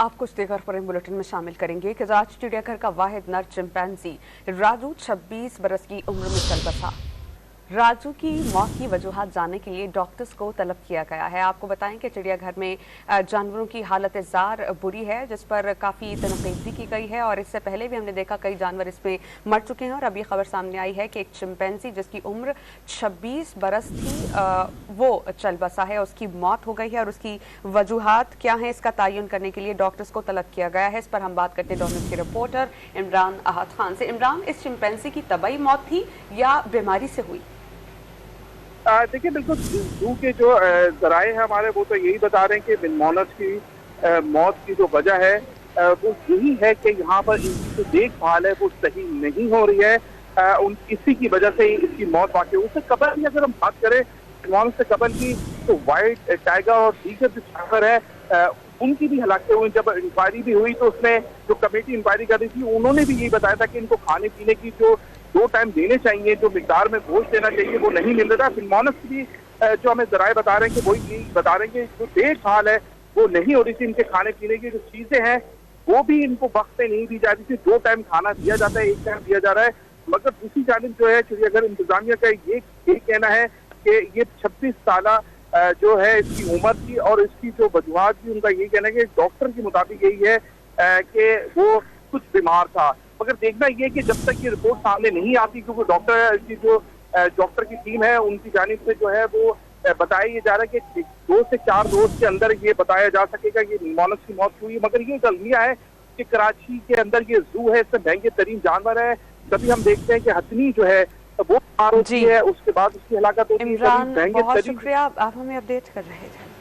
आप कुछ देर पर बुलेटिन में शामिल करेंगे कि आज चिड़ियाघर का वाहिद नर चिंपैंजी राजू 26 बरस की उम्र में चल बसा। राजू की मौत की वजूहात जानने के लिए डॉक्टर्स को तलब किया गया है। आपको बताएं कि चिड़ियाघर में जानवरों की हालत ज़ार बुरी है, जिस पर काफ़ी तनकीद भी की गई है और इससे पहले भी हमने देखा कई जानवर इसमें मर चुके हैं। और अभी खबर सामने आई है कि एक चिंपैंजी जिसकी उम्र 26 बरस थी वो चल बसा है, उसकी मौत हो गई है और उसकी वजूहात क्या हैं इसका तयन करने के लिए डॉक्टर्स को तलब किया गया है। इस पर हम बात करते हैं डॉन न्यूज़ के रिपोर्टर इमरान अहद खान से। इमरान, इस चिंपैंजी की तबाही मौत थी या बीमारी से हुई? देखिए, बिल्कुल जू के जो जराए हैं हमारे वो तो यही बता रहे हैं कि बिनमौनस की मौत की जो वजह है वो यही है कि यहाँ पर इनकी जो देखभाल है वो सही नहीं हो रही है। इसी की वजह से इसकी मौत वाकई। उससे कबल की अगर हम बात करें बिनमौनस से कबल की, तो व्हाइट टाइगर और दीगर जो जानवर है उनकी भी हलाकतें हुई। जब इंक्वायरी भी हुई तो उसमें जो कमेटी इंक्वायरी कर रही थी उन्होंने भी यही बताया था कि इनको खाने पीने की जो 2 टाइम देने चाहिए, जो मिकदार में गोश्त देना चाहिए वो नहीं मिल रहा था। बिनमौनस की भी जो हमें जराए बता रहे हैं कि वही यही बता रहे हैं कि जो देखभाल है वो नहीं हो रही थी। इनके खाने पीने की जो चीजें हैं वो भी इनको वक्त पे नहीं दी जा रही थी। 2 टाइम खाना दिया जाता है, 1 टाइम दिया जा रहा है। मगर दूसरी जानिब जो है चिड़ियाघर इंतजामिया का ये कहना है कि ये 26 साल जो है इसकी उम्र थी और इसकी जो वजूहात थी उनका यही कहना है कि डॉक्टर के मुताबिक यही है कि वो कुछ बीमार था। मगर देखना ये कि जब तक ये रिपोर्ट सामने नहीं आती, क्योंकि डॉक्टर की जो डॉक्टर की टीम है उनकी जानिब से जो है वो बताया ये जा रहा है कि 2 से 4 रोज के अंदर ये बताया जा सकेगा ये बिनमौनस की मौत हुई। मगर ये अलमिया है कि कराची के अंदर ये जू है, इससे महंगे तरीन जानवर है। कभी हम देखते हैं कि हथनी जो है वो बीमार होती है, उसके बाद उसकी हलाकत होती है। इमरान, बहुत शुक्रिया, आप हमें अपडेट कर रहे थे।